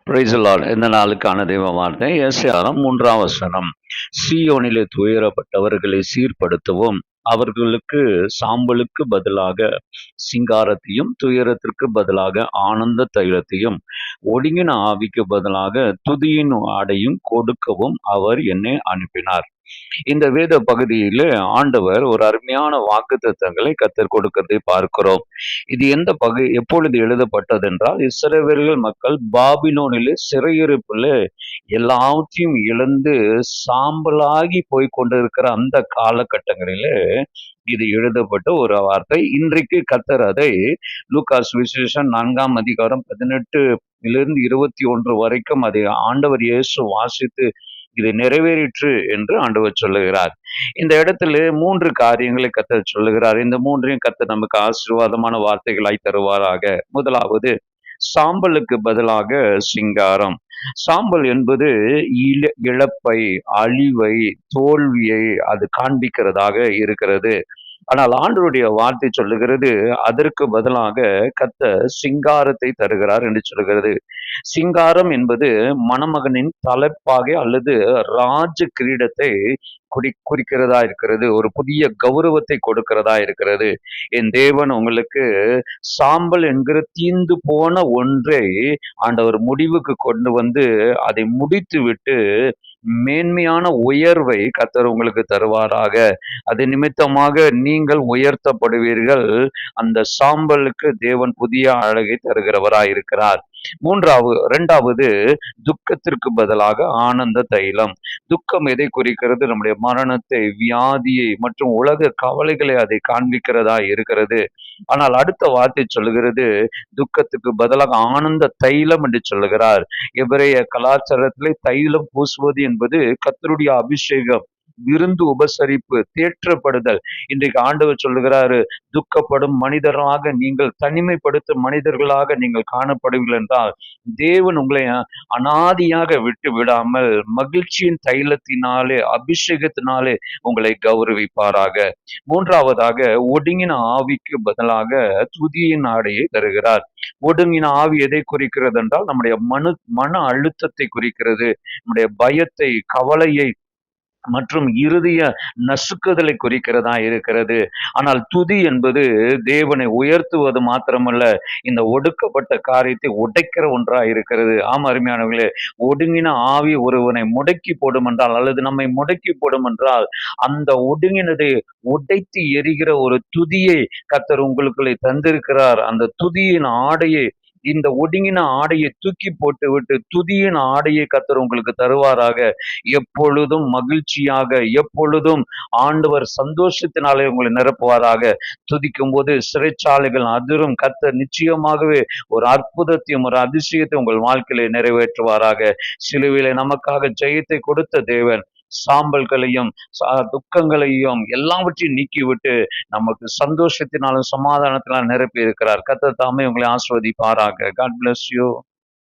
Praise the Lord. இந்த நாளுக்கான தெய்வ வார்த்தை எஸ்ஐயாரம் 3ஆம் வசனம். சீயோனிலே துயரப்பட்டவர்களை சீர்படுத்தவும், அவர்களுக்கு சாம்பலுக்கு பதிலாக சிங்காரத்தையும், துயரத்திற்கு பதிலாக ஆனந்த தைலத்தையும், ஒடுங்கின ஆவிக்கு பதிலாக துதியின் ஆடையும் கொடுக்கவும் அவர் என்னை அனுப்பினார். இந்த வேத பகுதியில ஆண்டவர் ஒரு அருமையான வாக்குத்தத்தங்களை கத்தர் கொடுக்கிறதை பார்க்கிறோம். இது எப்பொழுது எழுதப்பட்டது என்றால், இஸ்ரவேல் மக்கள் பாபிலோனிலே சிறையிருப்புல எல்லாவற்றையும் இழந்து சாம்பலாகி போய் கொண்டிருக்கிற அந்த காலகட்டங்களிலே இது எழுதப்பட்ட ஒரு வார்த்தை. இன்றைக்கு கத்தர் அதை லூக்கா சுவிசேஷம் 4ஆம் அதிகாரம் 18 21 வரைக்கும் அதை ஆண்டவர் இயேசு வாசித்து இது நிறைவேறிற்று என்று ஆண்டவர் சொல்லுகிறார். இந்த இடத்துல 3 காரியங்களை கர்த்தர் சொல்லுகிறார். இந்த 3ஐயும் கர்த்தர் நமக்கு ஆசீர்வாதமான வார்த்தைகளாய் தருவாராக. முதலாவது, சாம்பலுக்கு பதிலாக சிங்காரம். சாம்பல் என்பது இழப்பை, அழிவை, தோல்வியை அது காண்பிக்கிறதாக இருக்கிறது. ஆனால் ஆண்டவருடைய வார்த்தை சொல்லுகிறது, அதற்கு பதிலாக கர்த்தர் சிங்காரத்தை தருகிறார் என்று சொல்கிறது. சிங்காரம் என்பது மணமகனின் தலைப்பாகை அல்லது ராஜ கிரீடத்தை குறிக்கிறதா இருக்கிறது. ஒரு புதிய கௌரவத்தை கொடுக்கிறதா இருக்கிறது. என் தேவன் உங்களுக்கு சாம்பல் என்கிற தீந்து போன ஒன்றை ஆண்டவர் முடிவுக்கு கொண்டு வந்து அதை முடித்து விட்டு மேன்மையான உயர்வை கர்த்தர் உங்களுக்கு தருவாராக. அது நிமித்தமாக நீங்கள் உயர்த்தப்படுவீர்கள். அந்த சாம்பலுக்கு தேவன் புதிய அழகை தருகிறவராய் இருக்கிறார். இரண்டாவது, துக்கத்திற்கு பதிலாக ஆனந்த தைலம். துக்கம் எதை குறிக்கிறது? நம்முடைய மரணத்தை, வியாதியை மற்றும் உலக கவலைகளை அதை காண்பிக்கிறதா இருக்கிறது. ஆனால் அடுத்த வார்த்தை சொல்லுகிறது, துக்கத்துக்கு பதிலாக ஆனந்த தைலம் என்று சொல்லுகிறார். எபிரேய கலாச்சாரத்திலே தைலம் பூசுவது என்பது கர்த்தருடைய அபிஷேகம், விருந்து உபசரிப்பு, தேற்றப்படுதல். இன்றைக்கு ஆண்டவர் சொல்லுகிறாரு, துக்கப்படும் மனிதராக நீங்கள், தனிமைப்படுத்தும் மனிதர்களாக நீங்கள் காணப்படுவீர்கள் என்றால் தேவன் உங்களை அனாதியாக விட்டு விடாமல் மகிழ்ச்சியின் தைலத்தினாலே, அபிஷேகத்தினாலே உங்களை கௌரவிப்பாராக. மூன்றாவதாக, ஒடுங்கின ஆவிக்கு பதிலாக துதியின் ஆடையை தருகிறார். ஒடுங்கின ஆவி எதை குறிக்கிறது என்றால் நம்முடைய மன அழுத்தத்தை குறிக்கிறது. நம்முடைய பயத்தை, கவலையை மற்றும் இறுதிய நசுக்குதலை குறிக்கிறதா இருக்கிறது. ஆனால் துதி என்பது தேவனை உயர்த்துவது மாத்திரமல்ல, இந்த ஒடுக்கப்பட்ட காரியத்தை உடைக்கிற ஒன்றா இருக்கிறது. ஆம் அருமையானவர்களே, ஒடுங்கின ஆவி ஒருவனை முடக்கி போடும் என்றால், அல்லது நம்மை முடக்கி போடும் என்றால், அந்த ஒடுங்கினதை உடைத்து எரிகிற ஒரு துதியை கர்த்தர் உங்களுக்குள்ளே தந்திருக்கிறார். அந்த துதியின் ஆடையை, இந்த ஒடுங்கின ஆடையை தூக்கி போட்டு விட்டு துதியின் ஆடையை கர்த்தர் உங்களுக்கு தருவாராக. எப்பொழுதும் மகிழ்ச்சியாக, எப்பொழுதும் ஆண்டவர் சந்தோஷத்தினாலே உங்களை நிரப்புவாராக. துதிக்கும் போது சிறைச்சாலைகள் அதிரும். கர்த்தர் நிச்சயமாகவே ஒரு அற்புதத்தையும் ஒரு அதிசயத்தை உங்கள் வாழ்க்கையிலே நிறைவேற்றுவாராக. சிலுவையிலே நமக்காக ஜெயத்தை கொடுத்த தேவன் சாம்பல்களையும் துக்கங்களையும் எல்லாவற்றையும் நீக்கிவிட்டு நமக்கு சந்தோஷத்தினாலும் சமாதானத்தினாலும் நிரப்பி இருக்கிறார். கர்த்தர் தாமே உங்களை ஆசீர்வதிப்பாராக. God bless you.